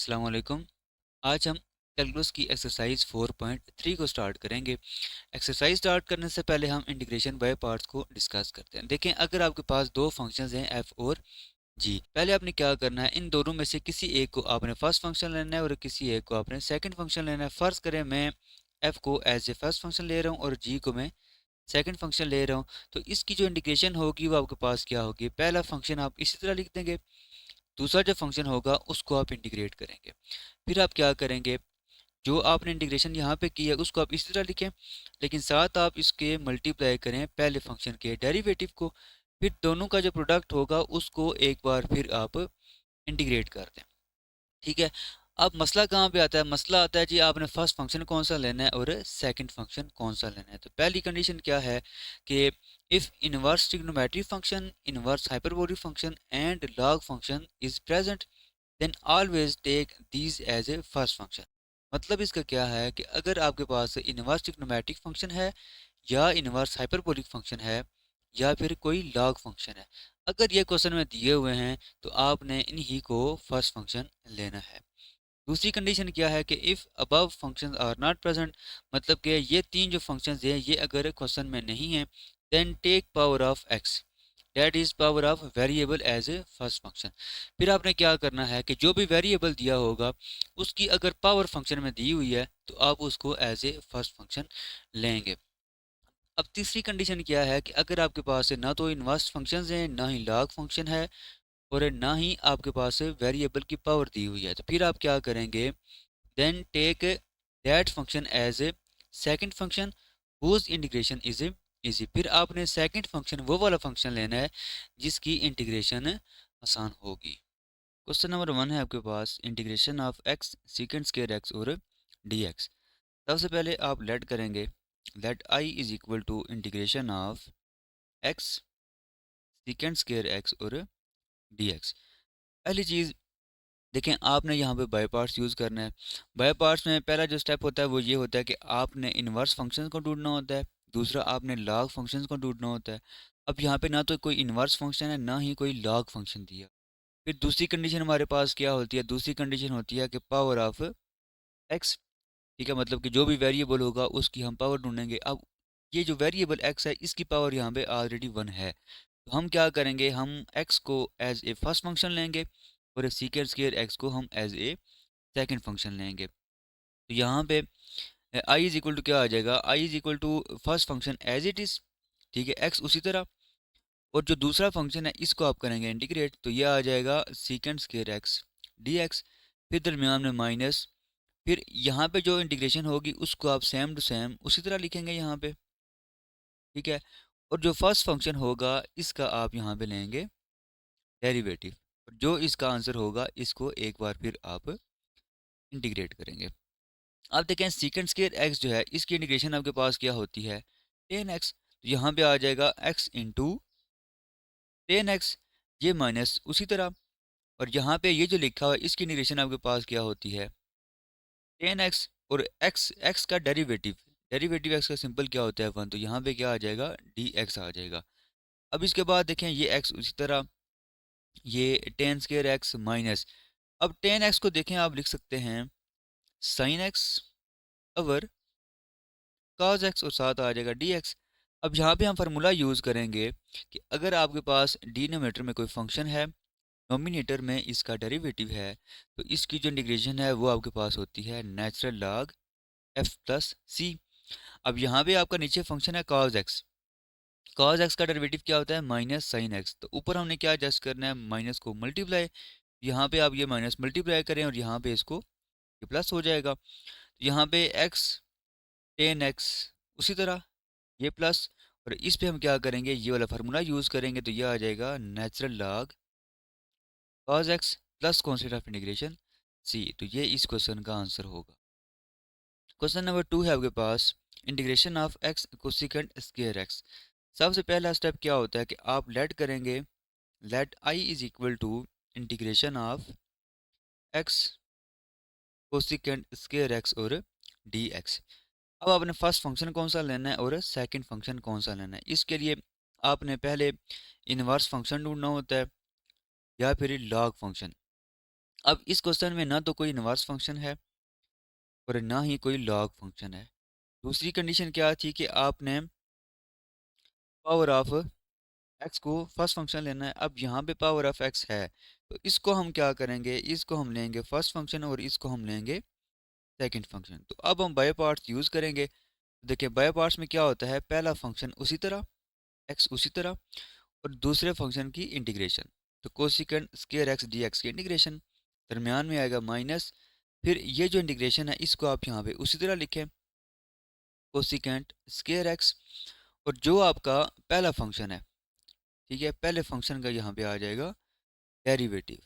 अस्सलाम वालेकुम। आज हम कैलकुलस की एक्सरसाइज 4.3 को स्टार्ट करेंगे। एक्सरसाइज स्टार्ट करने से पहले हम इंटीग्रेशन बाय पार्ट्स को डिस्कस करते हैं। देखें, अगर आपके पास दो फंक्शंस हैं एफ और जी, पहले आपने क्या करना है, इन दोनों में से किसी एक को आपने फर्स्ट फंक्शन लेना है और किसी एक को आपने सेकंड फंक्शन लेना है। फर्ज करें मैं एफ को एज ए फर्स्ट फंक्शन ले रहा हूँ और जी को मैं सेकंड फंक्शन ले रहा हूँ, तो इसकी जो इंटीग्रेशन होगी वो आपके पास क्या होगी। पहला फंक्शन आप इसी तरह लिख देंगे, दूसरा जो फंक्शन होगा उसको आप इंटीग्रेट करेंगे। फिर आप क्या करेंगे, जो आपने इंटीग्रेशन यहाँ पे की है उसको आप इसी तरह लिखें, लेकिन साथ आप इसके मल्टीप्लाई करें पहले फंक्शन के डेरिवेटिव को। फिर दोनों का जो प्रोडक्ट होगा उसको एक बार फिर आप इंटीग्रेट कर दें। ठीक है। अब मसला कहाँ पे आता है, मसला आता है जी आपने फर्स्ट फंक्शन कौन सा लेना है और सेकंड फंक्शन कौन सा लेना है। तो पहली कंडीशन क्या है कि if inverse trigonometric function, inverse hyperbolic function and log function is present, then always take these as a first function. मतलब इसका क्या है कि अगर आपके पास इनवर्स ट्रिग्नोमेट्रिक फंक्शन है या इनवर्स हाइपरबोलिक फंक्शन है या फिर कोई लॉग फंक्शन है, अगर ये क्वेश्चन में दिए हुए हैं तो आपने इन्हीं को फर्स्ट फंक्शन लेना है। दूसरी कंडीशन क्या है कि if above functions are not present, मतलब कि ये तीन जो फंक्शंस हैं ये अगर क्वेश्चन में नहीं है, then take power of x, that is power of variable as a first function. फिर आपने क्या करना है कि जो भी वेरिएबल दिया होगा उसकी अगर पावर फंक्शन में दी हुई है तो आप उसको एज ए फर्स्ट फंक्शन लेंगे। अब तीसरी कंडीशन क्या है कि अगर आपके पास ना तो इनवर्स फंक्शंस हैं ना ही लॉग फंक्शन है और ना ही आपके पास वेरिएबल की पावर दी हुई है, तो फिर आप क्या करेंगे, then take that function as a second function whose integration is easy. फिर आपने सेकंड फंक्शन वो वाला फंक्शन लेना है जिसकी इंटीग्रेशन आसान होगी। क्वेश्चन नंबर 1 है आपके पास, integration of x secant square x और डी एक्स। सबसे पहले आप लेट करेंगे, let I is equal to integration of x secant square x और डी एक्स। पहली चीज़ देखें, आपने यहाँ पे बाय पार्ट्स यूज़ करना है। बाय पार्ट्स में पहला जो स्टेप होता है वो ये होता है कि आपने इन्वर्स फंक्शंस को ढूंढना होता है, दूसरा आपने लॉग फंक्शंस को ढूंढना होता है। अब यहाँ पे ना तो कोई इन्वर्स फंक्शन है ना ही कोई लॉग फंक्शन दिया। फिर दूसरी कंडीशन हमारे पास क्या होती है, दूसरी कंडीशन होती है कि पावर ऑफ एक्स। ठीक है, मतलब कि जो भी वेरिएबल होगा उसकी हम पावर ढूंढेंगे। अब ये जो वेरिएबल एक्स है इसकी पावर यहाँ पे ऑलरेडी 1 है, तो हम क्या करेंगे, हम एक्स को एज ए फर्स्ट फंक्शन लेंगे और सीकेंड स्क्वायर एक्स को हम एज ए सेकंड फंक्शन लेंगे। तो यहाँ पे आई इज इक्वल टू क्या आ जाएगा, I is equal to first function as it is. ठीक है, एक्स उसी तरह, और जो दूसरा फंक्शन है इसको आप करेंगे इंटीग्रेट, तो यह आ जाएगा सीकेंड स्क्वायर एक्स डी एक्स। फिर दरमियान में माइनस, फिर यहाँ पे जो इंटीग्रेशन होगी उसको आप सेम टू सेम उसी तरह लिखेंगे यहाँ पे। ठीक है, और जो फर्स्ट फंक्शन होगा इसका आप यहाँ पे लेंगे डेरिवेटिव, और जो इसका आंसर होगा इसको एक बार फिर आप इंटीग्रेट करेंगे। आप देखें सीकेंड स्क्वायर एक्स जो है इसकी इंटीग्रेशन आपके पास क्या होती है, टेन एक्स। तो यहाँ पे आ जाएगा एक्स इंटू टेन एक्स, ये माइनस उसी तरह, और यहाँ पे ये जो लिखा हुआ है इसकी इंटीग्रेशन आपके पास क्या होती है, टेन एक्स और एक्स, एक्स का डेरिवेटिव, डेरिवेटिव एक्स का सिंपल क्या होता है 1, तो यहाँ पे क्या आ जाएगा डी एक्स आ जाएगा। अब इसके बाद देखें ये एक्स उसी तरह, ये टेन स्क्वायर एक्स माइनस, अब टेन एक्स को देखें आप लिख सकते हैं sign x over cos x, और साथ आ जाएगा डी एक्स। अब यहाँ पे हम फार्मूला यूज़ करेंगे कि अगर आपके पास डिनोमिनेटर में कोई फंक्शन है, नोमिनेटर में इसका डेरिवेटिव है, तो इसकी जो इंटीग्रेशन है वो आपके पास होती है natural log F plus c. अब यहाँ पे आपका नीचे फंक्शन है कॉस एक्स, कॉस एक्स का डेरिवेटिव क्या होता है माइनस साइन एक्स, तो ऊपर हमने क्या एडजस्ट करना है, माइनस को मल्टीप्लाई, यहाँ पे आप ये माइनस मल्टीप्लाई करें और यहाँ पे इसको ये प्लस हो जाएगा। तो यहाँ पे एक्स टेन एक्स उसी तरह ये प्लस, और इस पे हम क्या करेंगे, ये वाला फार्मूला यूज़ करेंगे, तो ये आ जाएगा natural log cos x plus constant of integration c. तो ये इस क्वेश्चन का आंसर होगा। क्वेश्चन नंबर 2 है आपके पास, integration of x cosecant square x. सबसे पहला स्टेप क्या होता है कि आप लेट करेंगे, let I is equal to integration of x cosecant square x और डी एक्स। अब आपने फर्स्ट फंक्शन कौन सा लेना है और सेकंड फंक्शन कौन सा लेना है, इसके लिए आपने पहले इनवर्स फंक्शन ढूंढना होता है या फिर लॉग फंक्शन। अब इस क्वेश्चन में ना तो कोई इनवर्स फंक्शन है और ना ही कोई लॉग फंक्शन है। दूसरी कंडीशन क्या थी कि आपने पावर ऑफ एक्स को फर्स्ट फंक्शन लेना है। अब यहाँ पे पावर ऑफ एक्स है तो इसको हम क्या करेंगे, इसको हम लेंगे फर्स्ट फंक्शन और इसको हम लेंगे सेकंड फंक्शन। तो अब हम बाय पार्ट्स यूज़ करेंगे। देखिए बाय पार्ट्स में क्या होता है, पहला फंक्शन उसी तरह, एक्स उसी तरह, और दूसरे फंक्शन की इंटीग्रेशन। तो cosecant square x d x की इंटीग्रेशन, दरमियान में आएगा माइनस, फिर ये जो इंटीग्रेशन है इसको आप यहाँ पे उसी तरह लिखें, कोसिकेंट स्क्वायर एक्स, और जो आपका पहला फंक्शन है, ठीक है, पहले फंक्शन का यहाँ पे आ जाएगा डेरिवेटिव,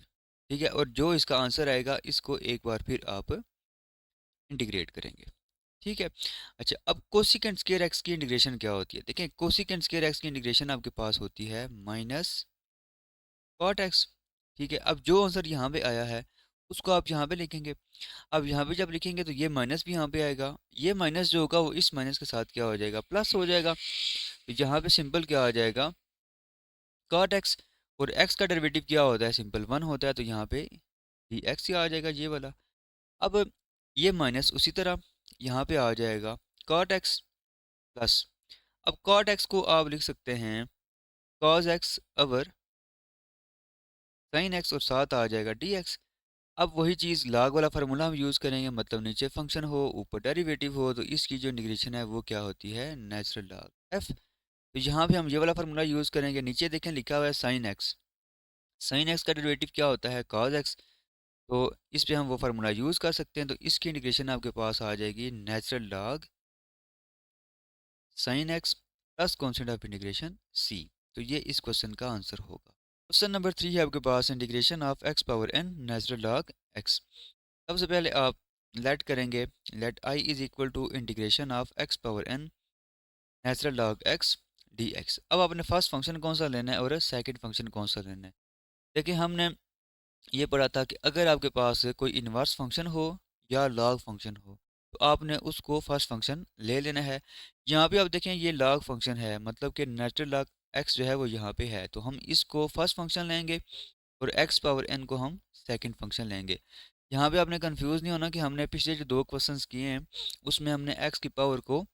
ठीक है, और जो इसका आंसर आएगा इसको एक बार फिर आप इंटीग्रेट करेंगे, ठीक है। अच्छा, अब कोसिकेंट स्क्वायर एक्स की इंटीग्रेशन क्या होती है, देखें कोसिकेंट स्क्वायर एक्स की इंटीग्रेशन आपके पास होती है माइनस कॉट एक्स, ठीक है। अब जो आंसर यहाँ पे आया है उसको आप यहाँ पे लिखेंगे। अब यहाँ पे जब लिखेंगे तो ये माइनस भी यहाँ पे आएगा, ये माइनस जो होगा वो इस माइनस के साथ क्या हो जाएगा, प्लस हो जाएगा। तो यहाँ पे सिंपल क्या आ जाएगा, कॉट एक्स, और एक्स का डेरिवेटिव क्या होता है, सिंपल वन होता है, तो यहाँ पे डी एक्स ही आ जाएगा ये वाला। अब ये माइनस उसी तरह यहाँ पे आ जाएगा कॉट एक्स प्लस, अब कॉट एक्स को आप लिख सकते हैं कॉज एक्स अवर साइन एक्स, और साथ आ जाएगा डी एक्स। अब वही चीज़ लाग वाला फार्मूला हम यूज़ करेंगे, मतलब नीचे फंक्शन हो ऊपर डेरिवेटिव हो, तो इसकी जो इंटीग्रेशन है वो क्या होती है, नेचुरल लॉग एफ। तो यहाँ पे हम ये वाला फार्मूला यूज़ करेंगे। नीचे देखें लिखा हुआ है साइन एक्स, साइन एक्स का डेरिवेटिव क्या होता है, कॉज एक्स, तो इस पे हम वो फार्मूला यूज़ कर सकते हैं। तो इसकी इंटीग्रेशन आपके पास आ जाएगी natural log sine x plus constant of integration c. तो ये इस क्वेश्चन का आंसर होगा। क्वेश्चन नंबर 3 है आपके पास, integration of x power n natural log x. सबसे पहले आप लेट करेंगे, let I is equal to integration of x power n natural log x d x. अब आपने फर्स्ट फंक्शन कौन सा लेना है और सेकंड फंक्शन कौन सा लेना है। देखिए हमने ये पढ़ा था कि अगर आपके पास कोई इन्वर्स फंक्शन हो या लॉग फंक्शन हो तो आपने उसको फर्स्ट फंक्शन ले लेना है। यहाँ पे आप देखें ये लॉग फंक्शन है, मतलब कि नेचुरल लॉग एक्स जो है वो यहाँ पे है, तो हम इसको फर्स्ट फंक्शन लेंगे और एक्स पावर एन को हम सेकंड फंक्शन लेंगे। यहाँ पे आपने कंफ्यूज नहीं होना कि हमने पिछले जो दो क्वेश्चंस किए हैं उसमें हमने एक्स की पावर को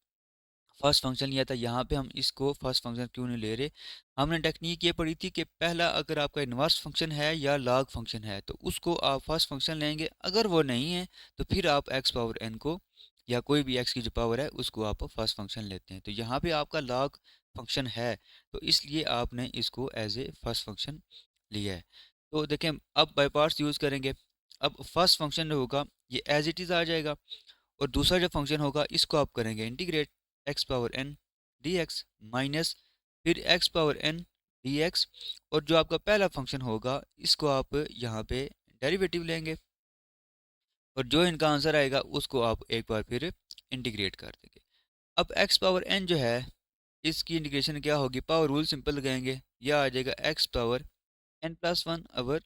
फर्स्ट फंक्शन लिया था, यहाँ पे हम इसको फर्स्ट फंक्शन क्यों नहीं ले रहे। हमने टेक्निक ये पढ़ी थी कि पहला अगर आपका इन्वर्स फंक्शन है या लॉग फंक्शन है तो उसको आप फर्स्ट फंक्शन लेंगे, अगर वो नहीं है तो फिर आप एक्स पावर एन को या कोई भी एक्स की जो पावर है उसको आप फर्स्ट फंक्शन लेते हैं। तो यहाँ पे आपका लॉग फंक्शन है तो इसलिए आपने इसको एज ए फर्स्ट फंक्शन लिया है। तो देखें अब बाय पार्ट्स यूज़ करेंगे। अब फर्स्ट फंक्शन जो होगा ये एज इट इज़ आ जाएगा, और दूसरा जो फंक्शन होगा इसको आप करेंगे integrate, x power n d x minus फिर x power n d x, और जो आपका पहला फंक्शन होगा इसको आप यहाँ पे डेरिवेटिव लेंगे, और जो इनका आंसर आएगा उसको आप एक बार फिर इंटीग्रेट कर देंगे। अब एक्स पावर एन जो है इसकी इंटीग्रेशन क्या होगी, पावर रूल सिंपल लगाएंगे, यह आ जाएगा x power n plus one over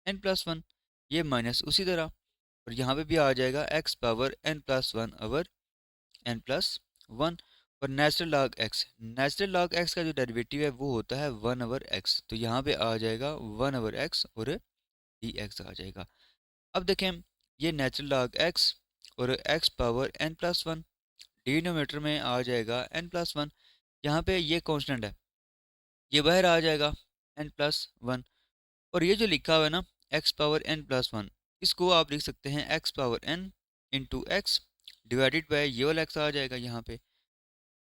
n plus one, ये माइनस उसी तरह, और यहाँ पे भी आ जाएगा x power n plus one over n plus one, और natural log x, natural log x का जो डेरिवेटिव है वो होता है वन ओवर एक्स, तो यहाँ पे आ जाएगा वन ओवर एक्स और डी एक्स आ जाएगा। अब देखें ये नेचुरल लॉग एक्स और x power n plus one, denominator में आ जाएगा एन प्लस वन, यहाँ पे ये कांस्टेंट है ये बाहर आ जाएगा एन प्लस वन, और ये जो लिखा हुआ है ना x power n plus one, इसको आप लिख सकते हैं x power n into x divided by ये वाला एक्स आ जाएगा यहाँ पे।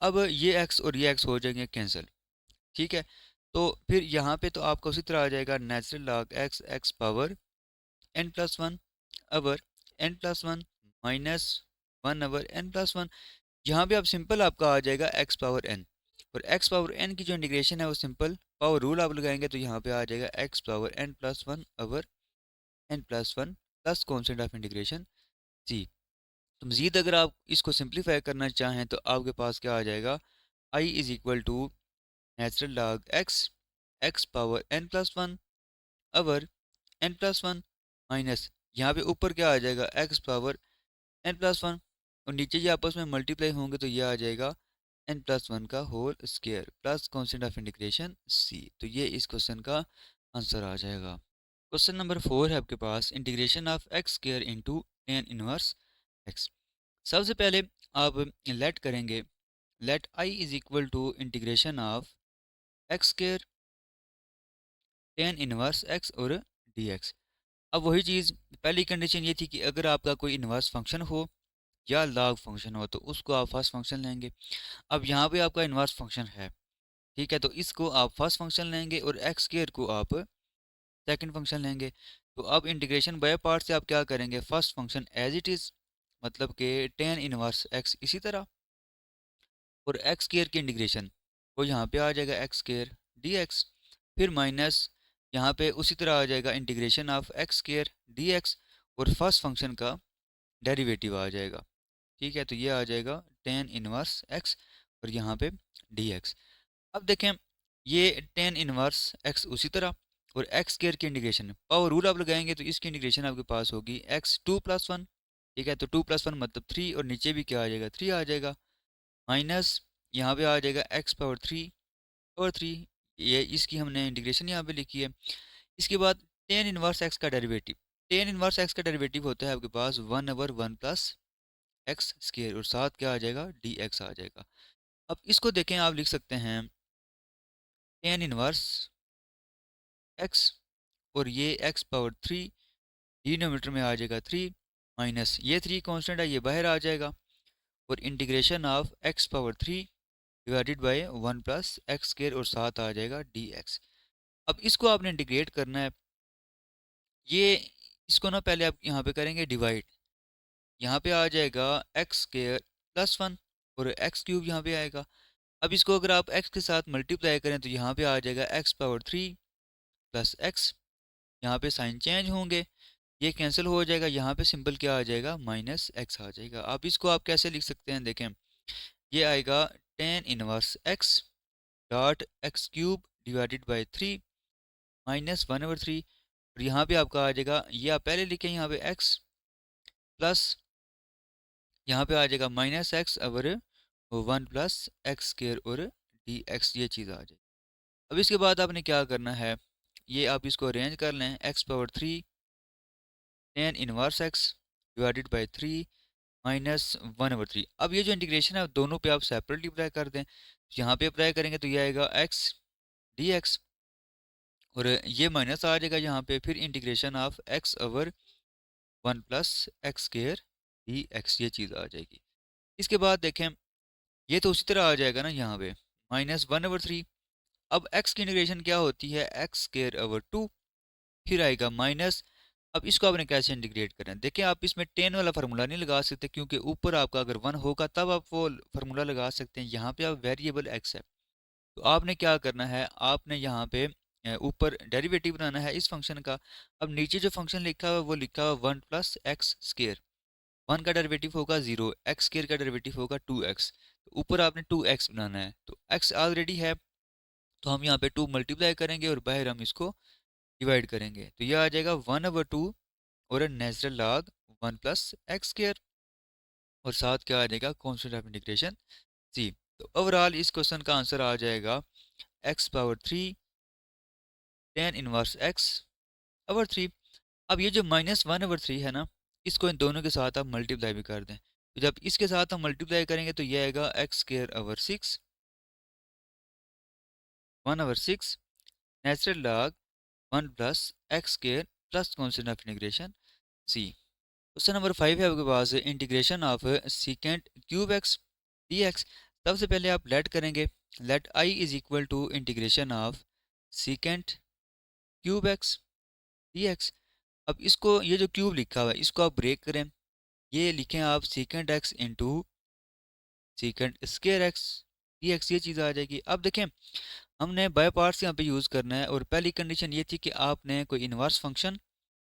अब ये एक्स और ये एक्स हो जाएंगे कैंसिल, ठीक है। तो फिर यहाँ पे तो आपका उसी तरह आ जाएगा natural log x x power n plus one over n plus one minus one over n plus one. यहाँ पे आप सिंपल आपका आ जाएगा एक्स पावर एन, और एक्स पावर एन की जो इंटीग्रेशन है वो सिंपल पावर रूल आप लगाएंगे, तो यहाँ पे आ जाएगा x power n plus one over n plus one plus constant of integration c. तो मज़ीद अगर आप इसको सिंप्लीफाई करना चाहें तो आपके पास क्या आ जाएगा, I is equal to natural log x x power n plus one over n plus one minus यहाँ पे ऊपर क्या आ जाएगा x power n plus one, और नीचे ये आपस में मल्टीप्लाई होंगे तो ये आ जाएगा एन प्लस वन का whole square plus constant of integration c. तो ये इस क्वेश्चन का आंसर आ जाएगा। क्वेश्चन नंबर 4 है आपके पास, integration of x square into tan inverse x. सबसे पहले आप लेट करेंगे, let I is equal to integration of x square tan inverse x और डी एक्स। अब वही चीज़, पहली कंडीशन ये थी कि अगर आपका कोई इनवर्स फंक्शन हो या लॉग फंक्शन हो तो उसको आप फर्स्ट फंक्शन लेंगे। अब यहाँ पे आपका इनवर्स फंक्शन है, ठीक है, तो इसको आप फर्स्ट फंक्शन लेंगे और एक्स स्क्वायर को आप सेकंड फंक्शन लेंगे। तो अब इंटीग्रेशन बाय पार्ट से आप क्या करेंगे, first function as it is, मतलब कि टेन इनवर्स एक्स इसी तरह, और एक्स स्क्वायर की इंटीग्रेशन वो यहाँ पे आ जाएगा एक्स स्क्वायर डी एक्स, फिर माइनस यहाँ पे उसी तरह आ जाएगा integration of x square D x, और फर्स्ट फंक्शन का डेरिवेटिव आ जाएगा। ठीक है, तो ये आ जाएगा टेन इनवर्स एक्स और यहाँ पे डी एक्स। अब देखें, ये टेन इनवर्स एक्स उसी तरह, और एक्स स्क्वायर की इंटीग्रेशन पावर रूल आप लगाएंगे तो इसकी इंटीग्रेशन आपके पास होगी एक्स टू प्लस वन। ठीक है, तो टू प्लस वन मतलब थ्री, और नीचे भी क्या आ जाएगा, थ्री आ जाएगा, माइनस यहाँ पे आ जाएगा एक्स पावर थ्री और थ्री, ये इसकी हमने इंटीग्रेशन यहाँ पे लिखी है। इसके बाद टेन इनवर्स एक्स का डेरिवेटिव, टेन इनवर्स एक्स का डेरिवेटिव होता है आपके पास one over one plus x square, और साथ क्या आ जाएगा, डी एक्स आ जाएगा। अब इसको देखें, आप लिख सकते हैं टेन इनवर्स एक्स, और ये एक्स पावर थ्री डिनोमीटर में आ जाएगा थ्री, माइनस ये थ्री कांस्टेंट है ये बाहर आ जाएगा, और integration of x power three divided by one plus x square, और साथ आ जाएगा डी एक्स। अब इसको आपने इंटीग्रेट करना है, ये इसको ना पहले आप यहाँ पे करेंगे डिवाइड, यहाँ पे आ जाएगा एक्स स्क्वायर प्लस वन, और एक्स क्यूब यहाँ पे आएगा। अब इसको अगर आप एक्स के साथ मल्टीप्लाई करें तो यहाँ पे आ जाएगा x power three plus x, यहाँ पे साइन चेंज होंगे, ये कैंसिल हो जाएगा, यहाँ पे सिंपल क्या आ जाएगा, माइनस एक्स आ जाएगा। अब इसको आप कैसे लिख सकते हैं, देखें, ये आएगा ten inverse x dot x cube divided by three minus one over three, और यहाँ पे आपका आ जाएगा, ये आप पहले लिखें यहाँ पे एक्स प्लस यहाँ पे आ जाएगा minus x over one plus x square और डी एक्स, ये चीज़ आ जाएगी। अब इसके बाद आपने क्या करना है, ये आप इसको अरेंज कर लें, x power three ten inverse x divided by three minus one over three. अब ये जो इंटीग्रेशन है दोनों पे आप सेपरेटली अप्लाई कर दें, यहाँ पे अप्लाई करेंगे तो ये आएगा एक्स डी एक्स, और ये माइनस आ जाएगा यहाँ पे, फिर integration of x over one plus x square D x, ये चीज़ आ जाएगी। इसके बाद देखें, ये तो उसी तरह आ जाएगा ना यहाँ पे, माइनस वन ओवर थ्री। अब एक्स की इंटीग्रेशन क्या होती है, एक्स स्क्वायर ओवर टू, फिर आएगा माइनस। अब इसको आपने कैसे इंटीग्रेट करना है, देखिए आप इसमें टेन वाला फार्मूला नहीं लगा सकते, क्योंकि ऊपर आपका अगर वन होगा तब आप वो फार्मूला लगा सकते हैं, यहाँ पे आप वेरिएबल एक्स है, तो आपने क्या करना है, आपने यहाँ पे ऊपर डेरिवेटिव बनाना है इस फंक्शन का। अब नीचे जो फंक्शन लिखा हुआ है वो लिखा हुआ one plus x square, one का डेरिवेटिव होगा जीरो, एक्स स्क्वायर का डेरिवेटिव होगा टू एक्स, तो ऊपर आपने टू एक्स बनाना है, तो एक्स ऑलरेडी है, तो हम यहाँ पे टू मल्टीप्लाई करेंगे और बाहर हम इसको डिवाइड करेंगे, तो यह आ जाएगा वन ओवर टू और natural log one plus x square, और साथ क्या आ जाएगा, कॉन्स्टेंट ऑफ इंटीग्रेशन सी। तो ओवरऑल इस क्वेश्चन का आंसर आ जाएगा x power three ten inverse x over three. अब ये जो माइनस वन ओवर थ्री है ना, इसको इन दोनों के साथ आप मल्टीप्लाई भी कर दें, तो जब इसके साथ हम मल्टीप्लाई करेंगे तो ये आएगा x square over six one over six natural log one plus x square plus constant of integration c. Question number 5 है आपके पास, integration of secant cube x d x. सबसे पहले आप लेट करेंगे, let I is equal to integration of secant cube x d x. अब इसको, ये जो क्यूब लिखा हुआ है इसको आप ब्रेक करें, ये लिखें आप secant x into secant square x d x, ये चीज़ आ जाएगी। अब देखें, हमने बाय पार्ट्स यहाँ पे यूज़ करना है, और पहली कंडीशन ये थी कि आपने कोई इन्वर्स फंक्शन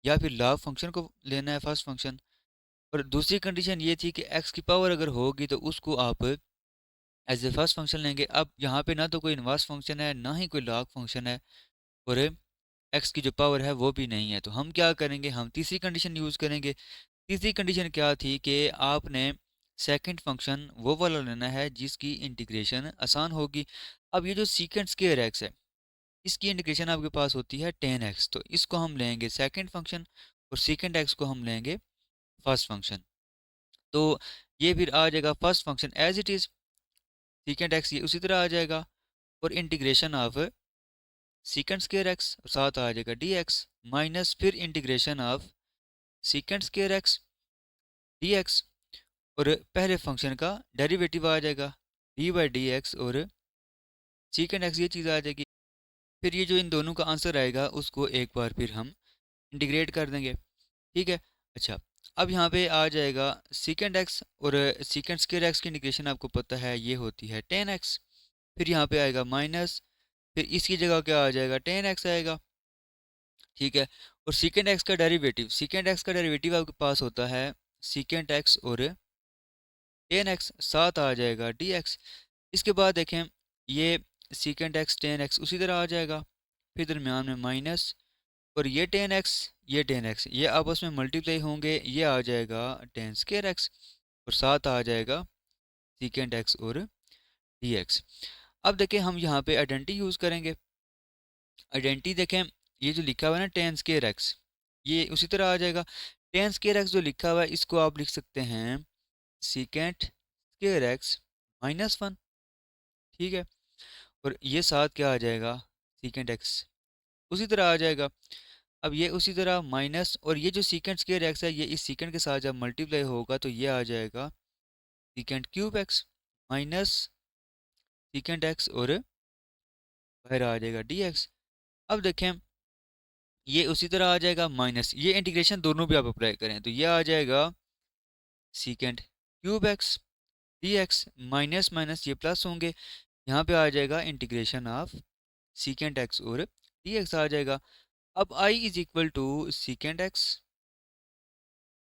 या फिर लॉग फंक्शन को लेना है फर्स्ट फंक्शन, और दूसरी कंडीशन ये थी कि एक्स की पावर अगर होगी तो उसको आप एज ए फर्स्ट फंक्शन लेंगे। अब यहाँ पे ना तो कोई इन्वर्स फंक्शन है ना ही कोई लॉग फंक्शन है, और एक्स की जो पावर है वो भी नहीं है, तो हम क्या करेंगे, हम तीसरी कंडीशन यूज़ करेंगे। तीसरी कंडीशन क्या थी कि आपने सेकंड फंक्शन वो वाला लेना है जिसकी इंटीग्रेशन आसान होगी। अब ये जो सीकेंट स्क्वायर एक्स है, इसकी इंटीग्रेशन आपके पास होती है टेन एक्स, तो इसको हम लेंगे सेकेंड फंक्शन और सेकेंड एक्स को हम लेंगे फर्स्ट फंक्शन। तो ये फिर आ जाएगा first function as it is, second x ये उसी तरह आ जाएगा, और integration of second square x और साथ आ जाएगा डी एक्स, माइनस फिर integration of second square x d x, और पहले फंक्शन का डेरिवेटिव आ जाएगा डी बाई डी एक्स और सेकेंड एक्स ये चीज़ आ जाएगी। फिर ये जो इन दोनों का आंसर आएगा उसको एक बार फिर हम इंटीग्रेट कर देंगे, ठीक है। अच्छा, अब यहाँ पे आ जाएगा सेकेंड एक्स और सेकेंड स्क्वायर एक्स की इंटीग्रेशन आपको पता है ये होती है टेन एक्स, फिर यहाँ पे आएगा माइनस, फिर इसकी जगह क्या आ जाएगा टेन एक्स आएगा, ठीक है। और सेकेंड एक्स का डेरिवेटिव आपके पास होता है सेकेंड एक्स और टेन एक्स, साथ आ जाएगा डी एक्स। इसके बाद देखें ये सेकेंड एक्स टेन एक्स उसी तरह आ जाएगा, फिर दरमियान में माइनस, और ये टेन एक्स ये टेन एक्स ये आपस में मल्टीप्लाई होंगे, ये आ जाएगा टेन स्क्वायर एक्स, और साथ आ जाएगा सेकेंड एक्स और डी एक्स। अब देखें हम यहाँ पे आइडेंटिटी यूज़ करेंगे। आइडेंटिटी देखें, ये जो लिखा हुआ है ना टेन स्क्वायर एक्स, ये उसी तरह आ जाएगा। टेन स्क्वायर एक्स जो लिखा हुआ है इसको आप लिख सकते हैं second square x minus one, ठीक है। और ये साथ क्या आ जाएगा सेकेंड एक्स उसी तरह आ जाएगा। अब ये उसी तरह माइनस, और ये जो सेकेंड स्क्वायर एक्स है ये इस सेकेंड के साथ जब मल्टीप्लाई होगा तो ये आ जाएगा secant cube x minus second x, और बाहर आ जाएगा डी एक्स। अब देखें ये उसी तरह आ जाएगा माइनस, ये इंटीग्रेशन दोनों भी आप अप्लाई करें तो ये आ जाएगा secant cube x d x, minus minus ये प्लस होंगे, यहाँ पे आ जाएगा इंटीग्रेशन ऑफ सेकेंड एक्स और डी एक्स आ जाएगा। अब I is equal to secant x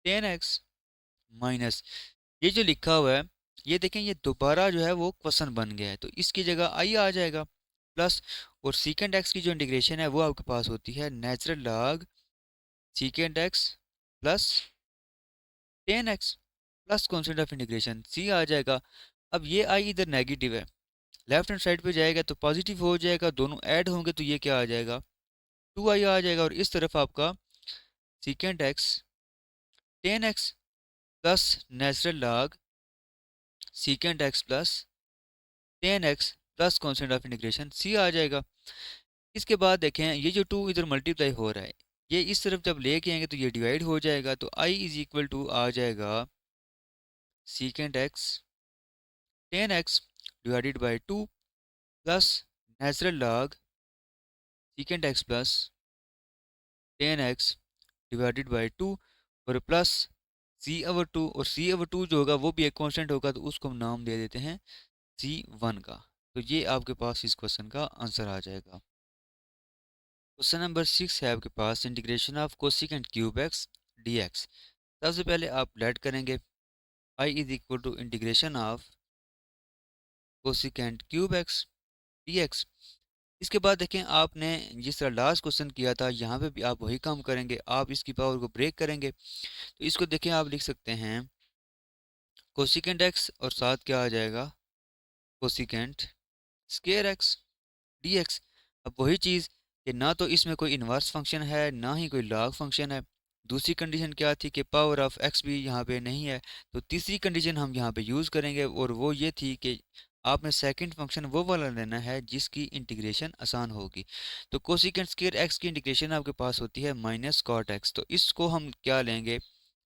tan x minus, ये जो लिखा हुआ है ये देखें ये दोबारा जो है वो क्वेश्चन बन गया है, तो इसकी जगह आई आ जाएगा प्लस, और सेकेंड एक्स की जो इंटीग्रेशन है वो आपके पास होती है natural log secant x plus tan x plus constant of integration c आ जाएगा। अब ये आई इधर नेगेटिव है, लेफ्ट हैंड साइड पे जाएगा तो पॉजिटिव हो जाएगा, दोनों ऐड होंगे तो ये क्या आ जाएगा टू आई आ जाएगा, और इस तरफ आपका secant x tan x plus natural log secant x plus tan x plus constant of integration c आ जाएगा। इसके बाद देखें ये जो टू इधर मल्टीप्लाई हो रहा है ये इस तरफ जब लेके आएंगे तो ये डिवाइड हो जाएगा, तो आई इज इक्वल टू आ जाएगा second x tan x divided by two plus natural log secant x plus tan x divided by two, और प्लस सी ओवर टू, और सी ओवर टू जो होगा वो भी एक कांस्टेंट होगा तो उसको हम नाम दे देते हैं सी वन का। तो ये आपके पास इस क्वेश्चन का आंसर आ जाएगा। क्वेश्चन नंबर 6 है आपके पास integration of cosecant cube x d x. सबसे पहले आप लेट करेंगे I is equal to integration of cosecant cube x d x. इसके बाद देखें आपने जिस तरह लास्ट क्वेश्चन किया था यहाँ पे भी आप वही काम करेंगे, आप इसकी पावर को ब्रेक करेंगे। तो इसको देखें आप लिख सकते हैं कोसिकेंट एक्स और साथ क्या आ जाएगा cosecant square x d x. अब वही चीज़ कि ना तो इसमें कोई इन्वर्स फंक्शन है ना ही कोई लॉग फंक्शन है। दूसरी कंडीशन क्या थी कि पावर ऑफ एक्स भी यहाँ पे नहीं है, तो तीसरी कंडीशन हम यहाँ पे यूज़ करेंगे और वो ये थी कि आपने सेकंड फंक्शन वो वाला लेना है जिसकी इंटीग्रेशन आसान होगी। तो कोसिकेंट स्क्वायर एक्स की इंटीग्रेशन आपके पास होती है माइनस कॉट एक्स, तो इसको हम क्या लेंगे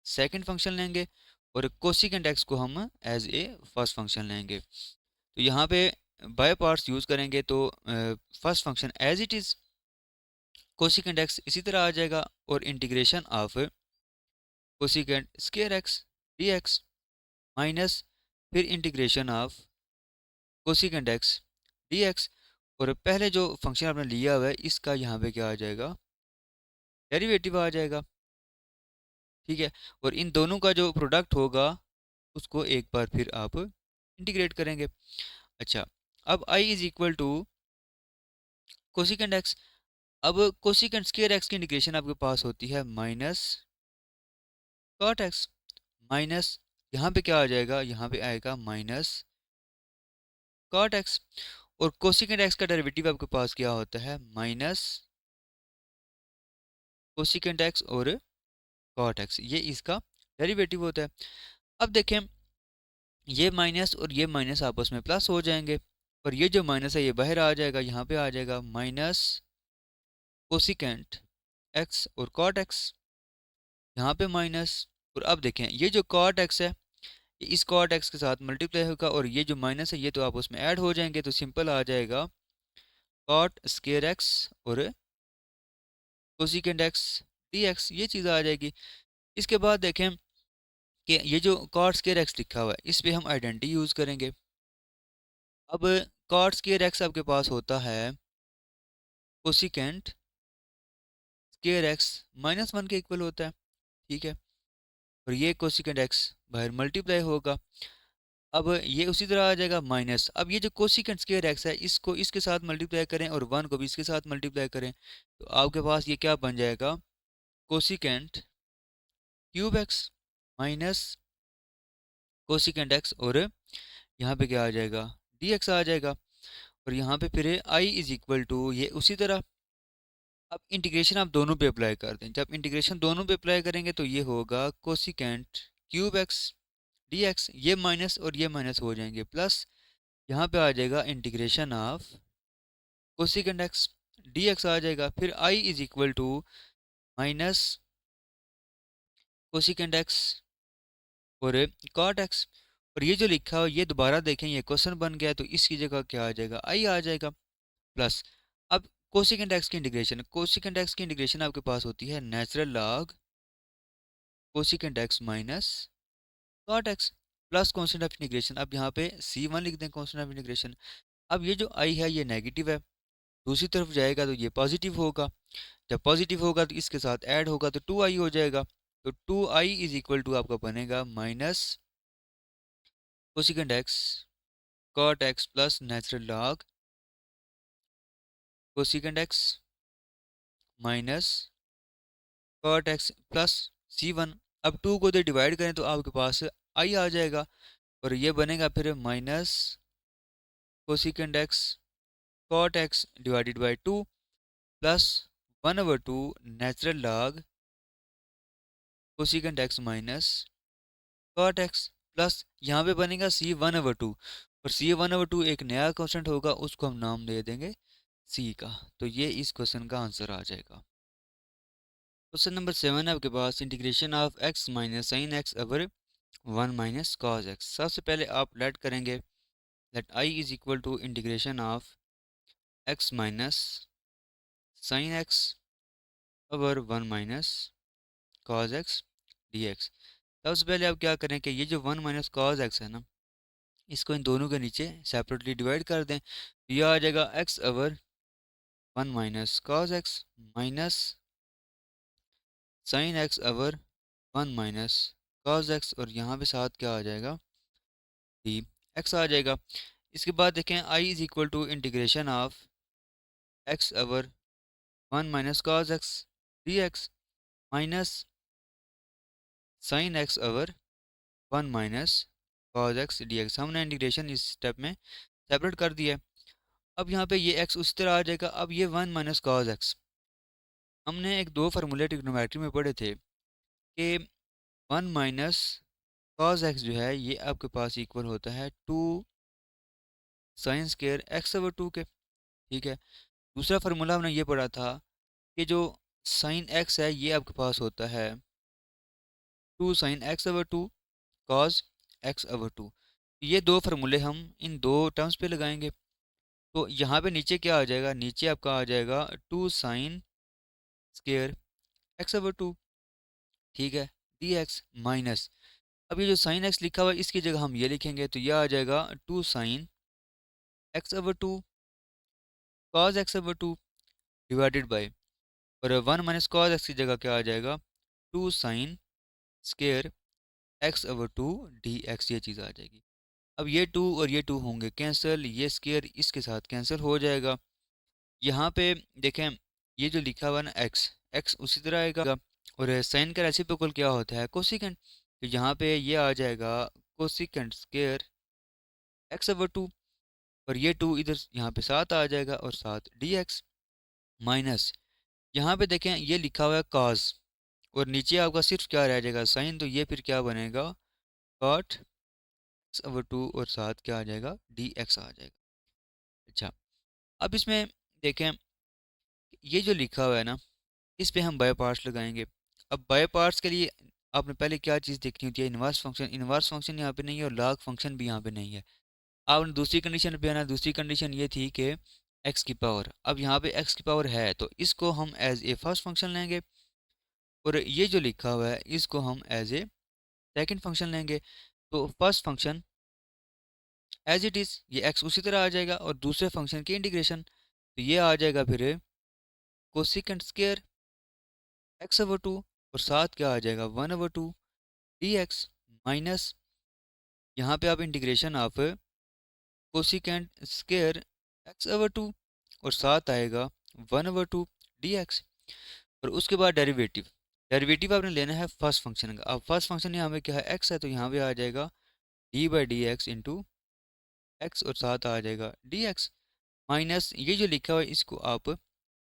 सेकंड फंक्शन लेंगे, और कोसिकेंट एक्स को हम एज ए फर्स्ट फंक्शन लेंगे। तो यहाँ पे बाय पार्ट्स यूज़ करेंगे तो first function as it is cosecant x इसी तरह आ जाएगा, और integration of cosecant square x d x minus फिर integration of cosecant x d x, और पहले जो फंक्शन आपने लिया हुआ है इसका यहाँ पे क्या आ जाएगा डेरिवेटिव आ जाएगा, ठीक है। और इन दोनों का जो प्रोडक्ट होगा उसको एक बार फिर आप इंटीग्रेट करेंगे। अच्छा, अब I is equal to cosecant x. अब कोसिकेंट स्क्वायर एक्स की इंटीग्रेशन आपके पास होती है माइनस कॉट एक्स, माइनस यहाँ पे क्या आ जाएगा यहाँ पे आएगा माइनस कॉट एक्स, और कोसिकेंट एक्स का डेरिवेटिव आपके पास क्या होता है, माइनस कोसिकेंट एक्स और कॉट एक्स, ये इसका डेरिवेटिव होता है। अब देखें, ये माइनस और ये माइनस आपस में प्लस हो जाएंगे, और ये जो माइनस है ये बाहर आ जाएगा, यहाँ पे आ जाएगा माइनस कोसिकेंट एक्स और कॉट एक्स, यहाँ पे माइनस। और अब देखें, ये जो कॉट एक्स है ये इस कॉट एक्स के साथ मल्टीप्लाई होगा, और ये जो माइनस है ये तो आपस में ऐड हो जाएंगे, तो सिंपल आ जाएगा कॉट स्केयर एक्स और कोसिकेंट एक्स डी एक्स, ये चीज़ आ जाएगी। इसके बाद देखें कि ये जो कॉट स्केयर एक्स लिखा हुआ है इस पे हम आइडेंटिटी यूज़ करेंगे। अब कॉट स्केयर एक्स आपके पास होता है कोसिकेंट स्केयर एक्स -1 के इक्वल होता है, ठीक है। और ये कोसिकेंट एक्स बाहर मल्टीप्लाई होगा, अब ये उसी तरह आ जाएगा माइनस। अब ये जो कोसिकेंट स्केयर एक्स है इसको इसके साथ मल्टीप्लाई करें और 1 को भी इसके साथ मल्टीप्लाई करें, तो आपके पास ये क्या बन जाएगा, cosecant cube x minus cosecant x, और यहाँ पे क्या आ जाएगा, डी एक्स आ जाएगा। और यहाँ पे फिर आई इज इक्वल टू ये उसी तरह। अब इंटीग्रेशन आप दोनों पे अप्लाई कर दें, जब इंटीग्रेशन दोनों पे अप्लाई करेंगे तो ये होगा cosecant cube x d x, ये माइनस और ये माइनस हो जाएंगे प्लस, यहाँ पे आ जाएगा integration of cosecant x d x आ जाएगा। फिर I is equal to minus cosecant x और कॉट एक्स। और ये जो लिखा हो ये दोबारा देखें, ये क्वेश्चन बन गया, तो इसकी जगह क्या आ जाएगा, आई आ जाएगा प्लस। अब कोसिकेंट एक्स की इंटीग्रेशन, कोसिकेंट एक्स की इंटीग्रेशन आपके पास होती है natural log cosecant x minus cot x plus constant of integration. अब यहाँ पे C1 लिख दें कांस्टेंट ऑफ इंटीग्रेशन। अब ये जो आई है ये नेगेटिव है, दूसरी तरफ जाएगा तो ये पॉजिटिव होगा, जब पॉजिटिव होगा तो इसके साथ ऐड होगा तो 2i हो जाएगा। तो 2i इज इक्वल टू आपका बनेगा minus cosecant x cot x plus natural log cosecant x minus cot x plus C1। अब 2 को दे डिवाइड करें तो आपके पास i आ जाएगा, और ये बनेगा फिर minus cosecant x cot x divided by 2 plus 1/2 natural log cosecant x minus cot x plus यहाँ पे बनेगा C1/2, और C1/2 एक नया क्वेश्चन होगा, उसको हम नाम दे देंगे C का। तो ये इस क्वेश्चन का आंसर आ जाएगा। क्वेश्चन नंबर 7 है आपके पास, integration of x minus sine x over 1 minus cos x. सबसे पहले आप लेट करेंगे, let i is equal to integration of x minus sine x over 1 minus cos x d x. सबसे पहले आप क्या करें कि ये जो 1 माइनस कॉस एक्स है ना, इसको इन दोनों के नीचे सेपरेटली डिवाइड कर दें, तो यह आ जाएगा x over 1 minus cos x minus sine x over 1 minus cos x, और यहाँ पे साथ क्या आ जाएगा, डी एक्स आ जाएगा। इसके बाद देखें i is equal to integration of x over 1 minus cos x d x minus sine x over 1 minus cos x d x. हमने इंटीग्रेशन इस स्टेप में सेपरेट कर दिया है। अब यहाँ पे ये x उस तरह आ जाएगा। अब ये 1 माइनस कॉस एक्स, हमने एक दो फार्मूले ट्रिग्नोमेट्री में पढ़े थे कि 1 माइनस कॉस एक्स जो है ये आपके पास इक्वल होता है 2 साइन स्केयर एक्स ओवर 2 के, ठीक है। दूसरा फार्मूला हमने ये पढ़ा था कि जो साइन एक्स है ये आपके पास होता है 2 sign x over 2 cos x over 2। ये दो फार्मूले हम इन दो टर्म्स पे लगाएंगे, तो यहाँ पे नीचे क्या आ जाएगा, नीचे आपका आ जाएगा 2 साइन स्केयर एक्स ओवर 2, ठीक है, डी एक्स माइनस। अब ये जो साइन एक्स लिखा हुआ है इसकी जगह हम ये लिखेंगे, तो यह आ जाएगा 2 sign x over 2 cos x over 2 divided by, और 1 माइनस कॉस एक्स की जगह क्या आ जाएगा, 2 sine square x over 2 d x, ये चीज़ आ जाएगी। अब ये 2 और ये 2 होंगे कैंसिल, ये स्केयर इसके साथ कैंसिल हो जाएगा। यहाँ पे देखें ये जो लिखा हुआ ना एक्स, एक्स उसी तरह आएगा, और साइन का रेसिप्रोकल क्या होता है, कोसिकेंट। तो यहाँ पे ये आ जाएगा कोसिकेंट स्केयर एक्स ओवर 2, और ये 2 इधर यहाँ पे साथ आ जाएगा और साथ डी एक्स माइनस यहाँ पे देखें ये लिखा हुआ है कॉस और नीचे आपका सिर्फ क्या रह जाएगा साइन, तो ये फिर क्या बनेगा कॉट एक्स ओवर 2 और साथ क्या आ जाएगा डी एक्स आ जाएगा। अच्छा, अब इसमें देखें ये जो लिखा हुआ है ना इस पे हम बाय पार्ट्स लगाएंगे। अब बाय पार्ट्स के लिए आपने पहले क्या चीज़ देखनी होती है, इनवर्स फंक्शन। इनवर्स फंक्शन यहाँ पे नहीं है और लॉग फंक्शन भी यहाँ पे नहीं है। आपने दूसरी कंडीशन पे आना, दूसरी कंडीशन ये थी कि एक्स की पावर, अब यहाँ पे एक्स की पावर है तो इसको हम एज ए फर्स्ट फंक्शन लेंगे और ये जो लिखा हुआ है इसको हम एज ए सेकेंड फंक्शन लेंगे। तो first function as it is ये एक्स उसी तरह आ जाएगा और दूसरे फंक्शन की इंटीग्रेशन तो ये आ जाएगा फिर कोसिकेंट स्क्वायर एक्स ओवर 2 और साथ क्या आ जाएगा 1/2 डी एक्स माइनस यहाँ पे आप integration of cosecant square x over 2 और साथ आएगा 1/2 डी एक्स और उसके बाद डेरिवेटिव। डेरिवेटिव आपने लेना है फर्स्ट फंक्शन का। अब फर्स्ट फंक्शन यहाँ पे क्या है एक्स है तो यहाँ पे आ जाएगा d by d x into x और साथ आ जाएगा डी एक्स माइनस ये जो लिखा हुआ है इसको आप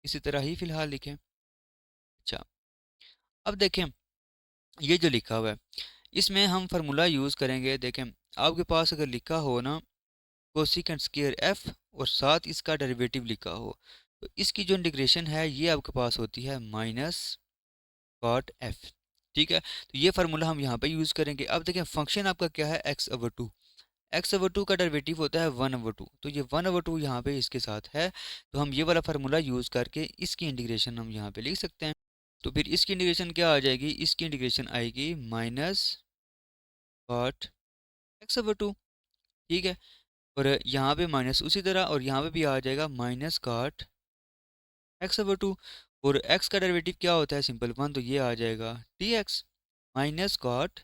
इसी तरह ही फिलहाल लिखें। अच्छा, अब देखें ये जो लिखा हुआ है इसमें हम फार्मूला यूज़ करेंगे। देखें आपके पास अगर लिखा हो ना कोसिकेंट स्क्वायर एफ और साथ इसका डेरिवेटिव लिखा हो तो इसकी जो इंटीग्रेशन है ये आपके पास होती है माइनस कॉट एफ। ठीक है, तो ये फार्मूला हम यहाँ पे यूज़ करेंगे। अब देखें फंक्शन आपका क्या है एक्स ओवर 2, एक्स ओवर 2 का डेरिवेटिव होता है 1/2 तो ये 1/2 यहाँ पे इसके साथ है तो हम ये वाला फार्मूला यूज़ करके इसकी इंटीग्रेशन हम यहाँ पे लिख सकते हैं। तो फिर इसकी इंटीग्रेशन क्या आ जाएगी, इसकी इंटीग्रेशन आएगी माइनस कॉट एक्स ओवर 2। ठीक है, और यहाँ पे माइनस उसी तरह और यहाँ पे भी आ जाएगा माइनस कॉट एक्स ओवर 2 और एक्स का डेरिवेटिव क्या होता है सिंपल वन तो ये आ जाएगा t x minus cot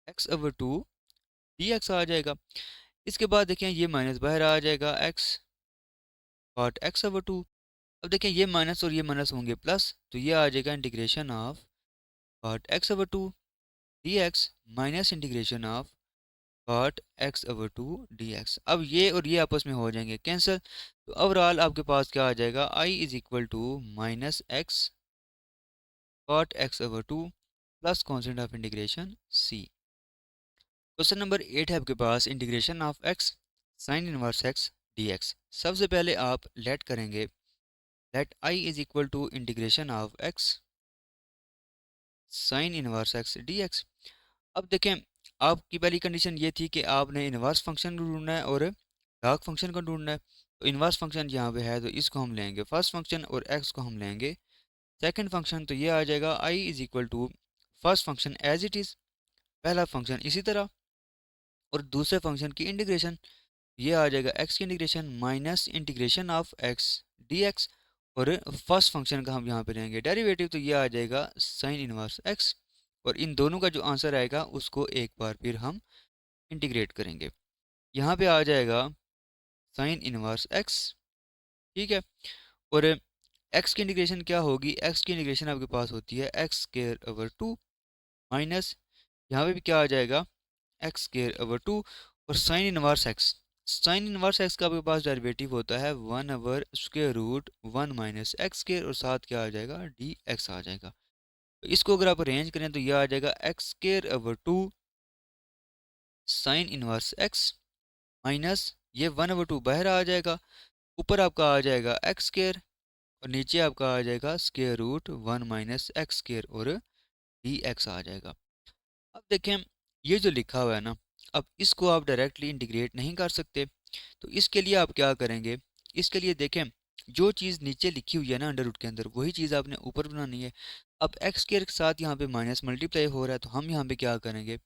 x over 2 d x आ जाएगा। इसके बाद देखें ये माइनस बाहर आ जाएगा एक्स कॉट एक्स ओवर 2। अब देखें ये माइनस और ये माइनस होंगे प्लस तो ये आ जाएगा integration of cot x over 2 d x minus integration of cot x over 2 d x. अब ये और ये आपस में हो जाएंगे कैंसिल तो ओवरऑल आपके पास क्या आ जाएगा I is equal to minus x cot x over 2 plus constant of integration c. Question number 8 है आपके पास integration of x sine inverse x d x. सबसे पहले आप लेट करेंगे let I is equal to integration of x sine inverse x d x. अब देखें आपकी पहली कंडीशन ये थी कि आपने इनवर्स फंक्शन को ढूंढना है और लॉग फंक्शन को ढूंढना है। तो इनवर्स फंक्शन यहाँ पे है तो इसको हम लेंगे फर्स्ट फंक्शन और एक्स को हम लेंगे सेकंड फंक्शन तो ये आ जाएगा I is equal to first function as it is पहला फंक्शन इसी तरह और दूसरे फंक्शन की इंटीग्रेशन ये आ जाएगा एक्स की integration minus integration of x d x और फर्स्ट फंक्शन का हम यहाँ पे लेंगे डेरिवेटिव तो ये आ जाएगा साइन इनवर्स एक्स और इन दोनों का जो आंसर आएगा उसको एक बार फिर हम इंटीग्रेट करेंगे। यहाँ पे आ जाएगा साइन इनवर्स एक्स। ठीक है, और एक्स की इंटीग्रेशन क्या होगी, एक्स की इंटीग्रेशन आपके पास होती है एक्स स्क्वायर ओवर 2 माइनस यहाँ पे भी क्या आ जाएगा एक्स स्क्वायर ओवर 2 और sign inverse x. Sine inverse x का आपके पास डेरिवेटिव होता है 1/√1 माइनस एक्स स्क्वायर और साथ क्या आ जाएगा डी एक्स आ जाएगा। तो इसको अगर आप अरेंज करें तो यह आ जाएगा x square over 2 sign inverse x minus ये 1/2 बाहर आ जाएगा ऊपर आपका आ जाएगा एक्स स्क्वायर और नीचे आपका आ जाएगा square root 1 minus x square और डी एक्स आ जाएगा। अब देखें ये जो लिखा हुआ है ना अब इसको आप डायरेक्टली इंटीग्रेट नहीं कर सकते तो इसके लिए आप क्या करेंगे, इसके लिए देखें जो चीज़ नीचे लिखी हुई है ना अंडर रूट के अंदर वही चीज़ आपने ऊपर बनानी है। अब एक्स के साथ यहाँ पे माइनस मल्टीप्लाई हो रहा है तो हम यहाँ पे क्या करेंगे,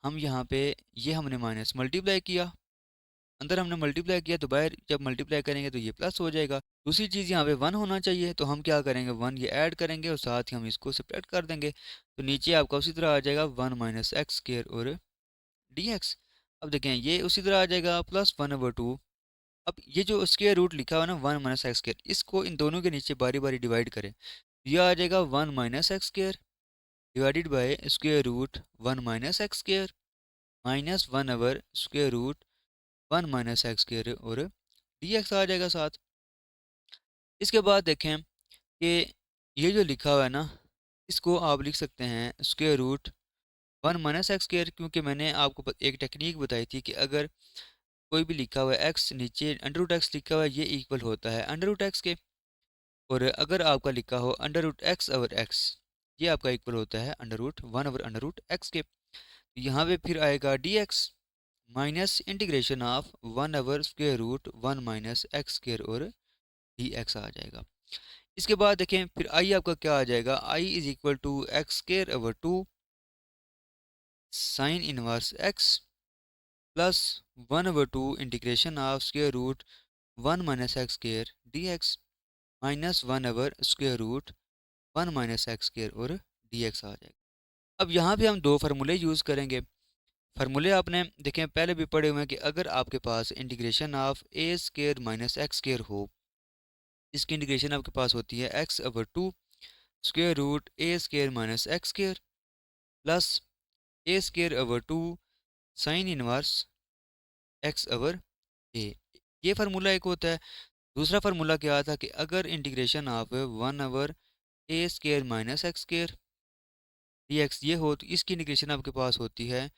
हम यहाँ पे ये हमने माइनस मल्टीप्लाई किया अंदर हमने मल्टीप्लाई किया तो बाहर जब मल्टीप्लाई करेंगे तो ये प्लस हो जाएगा। दूसरी चीज़ यहाँ पे वन होना चाहिए तो हम क्या करेंगे वन ये ऐड करेंगे और साथ ही हम इसको सेपरेट कर देंगे तो नीचे आपका उसी तरह आ जाएगा 1 माइनस एक्स स्क्वायर और डी एक्स। अब देखें ये उसी तरह आ जाएगा प्लस 1/2। अब ये जो स्क्वायर रूट लिखा हुआ है ना 1 माइनस एक्स स्क्वायर इसको इन दोनों के नीचे बारी बारी डिवाइड करें ये आ जाएगा 1 minus x square divided by square root 1 minus x square minus 1/√1 one minus x square और डी एक्स आ जाएगा साथ। इसके बाद देखें कि ये जो लिखा हुआ है ना, इसको आप लिख सकते हैं square root one minus x square, क्योंकि मैंने आपको एक टेक्निक बताई थी कि अगर कोई भी लिखा हुआ है एक्स, नीचे अंडर रूट एक्स लिखा हुआ है, ये इक्वल होता है अंडर रूट एक्स के। और अगर आपका लिखा हो under root x over x, ये आपका इक्वल होता है under root one over under root x के। तो यहाँ पे फिर आएगा d x minus integration of one over square root one minus x square और डी एक्स आ जाएगा। इसके बाद देखें फिर आई आपका क्या आ जाएगा, I is equal to x square over two sine inverse x plus one over two integration of square root one minus x square d x minus one over square root one minus x square और d x आ जाएगा। अब यहाँ पे हम दो फार्मूले use करेंगे। फार्मूले आपने देखें पहले भी पढ़े हुए हैं कि अगर आपके पास integration of a square minus x square हो, इसकी इंटीग्रेशन आपके पास होती है x over two square root a square minus x square plus a square over two sine inverse x over a. ये फार्मूला एक होता है। दूसरा फार्मूला क्या था कि अगर integration of one over A square minus x square d x ये हो, तो इसकी इंटीग्रेशन आपके पास होती है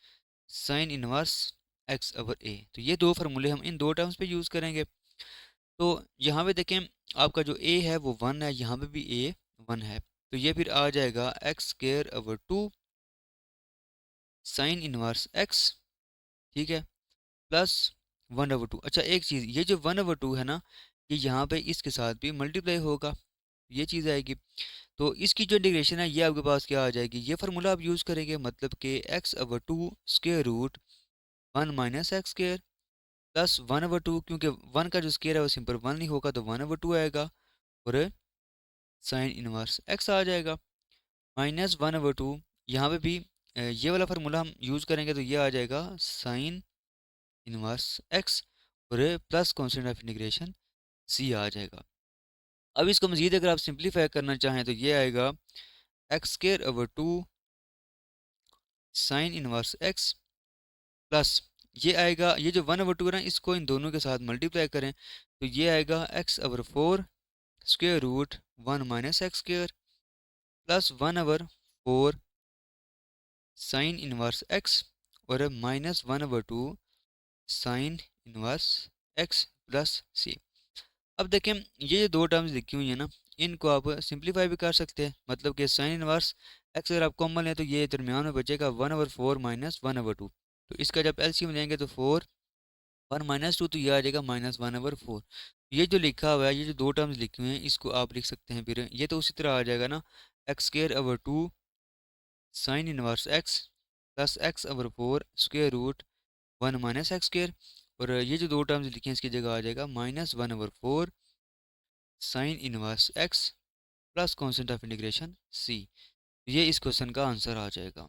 साइन इनवर्स एक्स ओवर ए। तो ये दो फार्मूले हम इन दो टर्म्स पे यूज़ करेंगे। तो यहाँ पे देखें आपका जो ए है वो वन है, यहाँ पे भी ए वन है, तो ये फिर आ जाएगा x square over two sine inverse x, ठीक है, प्लस वन ओवर टू। अच्छा एक चीज़, ये जो वन ओवर टू है ना, ये यहाँ पे इसके साथ भी मल्टीप्लाई होगा, ये चीज़ आएगी। तो इसकी जो इंटीग्रेशन है ये आपके पास क्या आ जाएगी, ये फार्मूला आप यूज़ करेंगे, मतलब कि x over two square root one minus x square plus one over two, क्योंकि वन का जो स्क्वायर है वो सिंपल वन ही होगा, तो वन ओवर टू आएगा और साइन इनवर्स एक्स आ जाएगा माइनस वन ओवर टू। यहाँ पे भी ये वाला फार्मूला हम यूज़ करेंगे, तो ये आ जाएगा साइन इनवर्स एक्स और plus constant of integration c आ जाएगा। अब इसको मज़ीद अगर आप सिंप्लीफाई करना चाहें तो ये आएगा x square over two sine inverse x plus ये आएगा, ये जो वन ओवर टू है ना, इसको इन दोनों के साथ मल्टीप्लाई करें तो ये आएगा x over four square root one minus x square plus one over four sine inverse x और minus one over two sine inverse x plus c. अब देखें ये जो दो टर्म्स लिखी हुई है ना, इनको आप सिंप्लीफाई भी कर सकते हैं, मतलब कि साइन इनवर्स एक्स अगर आप कॉमन लें तो ये दरमियान में बचेगा one over four minus one over two. तो इसका जब एलसीएम लेंगे तो फोर वन माइनस टू, तो ये आ जाएगा माइनस वन ओवर फोर। ये जो लिखा हुआ है, ये जो दो टर्म्स लिखी हुई हैं, इसको आप लिख सकते हैं फिर ये तो उसी तरह आ जाएगा ना, x square over two sine inverse x plus x over four square root one minus x square, और ये जो दो टर्म्स लिखे हैं इसकी जगह आ जाएगा minus one over four sine inverse x plus constant of integration c. ये इस क्वेश्चन का आंसर आ जाएगा।